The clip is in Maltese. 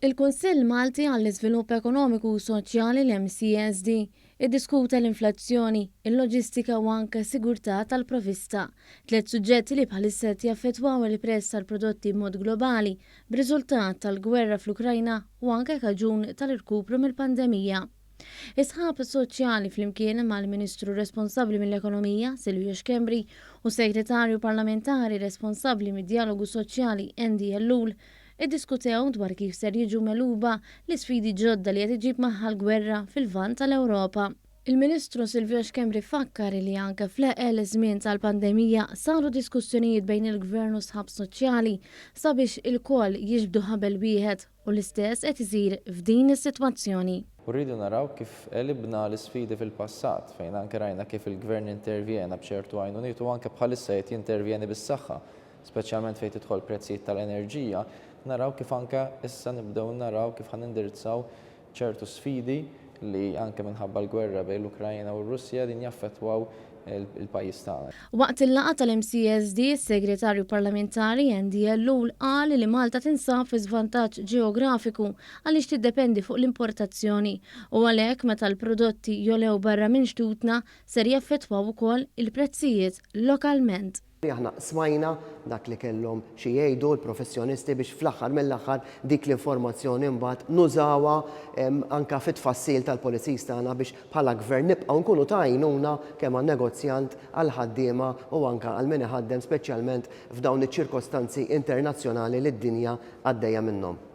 Il-Kunsill Malti għall-Iżvilupp Ekonomiku u Soċjali l-MCSD iddiskuta l-inflazzjoni, il-loġistika u anke sigurtà tal-provista, tliet suġġetti li bħalissa qed jaffettwaw il-prezz tal-prodotti b'mod globali b'riżultat tal-gwerra fl-Ukrajna u anke kaġun tal-irkupru mill-pandemija. Isħab soċjali flimkien mal-Ministru responsabbli mill-Ekonomija, Silvio Xkembri, u Segretarju Parlamentari responsabbli mid-Dialogu Soċjali Endi Ellul iddiskutew dwar kif ser jiġu meluba l-isfidi ġodda li qed iġib magħha l-gwerra fil-lvant tal-Ewropa. Il-Ministru Silvio Xkembri fakkar li anke fl-eqel żmien tal-pandemija saru diskussjonijiet bejn il-Gvern u sħab soċjali sabiex il-koll jiġbdu ħabel wieħed u l-istess qed isir f'din is-sitwazzjoni. Rridu naraw kif elibna l-isfidi fil-passat fejn anke rajna kif il-Gvern intervjena b'ċertu għajnuniet u anke bħalissa qed jintervjeni bis-saħħa, speċjalment fejn tidħol prezzijiet tal-enerġija, naraw kif anke issa nibdew naraw kif ħan indirizzaw ċertu sfidi li anke minħabba l-gwerra bejn l-Ukrajna u r-Russja din jaffettwaw il-pajjiż tagħna. Waqt il-laqgħa tal-MCSD, is-Segretarju Parlamentari Endi Ellul qal li Malta tinsab fi żvantaġġ ġeografiku għaliex tiddependi fuq l-importazzjoni u għalhekk meta l-prodotti jolew barra minn xtutna ser jaffettwaw ukoll il-prezzijiet lokalment. Aħna smajna dak li kellhom xi jgħidu l-professjonisti biex fl-aħħar mill-aħħar dik l-informazzjoni mbagħad nużawha anke fit-tfassil tal-policies tagħna biex bħala gvern nibqgħu nkunu ta' għajnuna kemm għan-negozjant għal ħaddiema u anke għal min iħaddem speċjalment f'dawn iċ-ċirkostanzi internazzjonali li d-dinja għaddejja minnhom.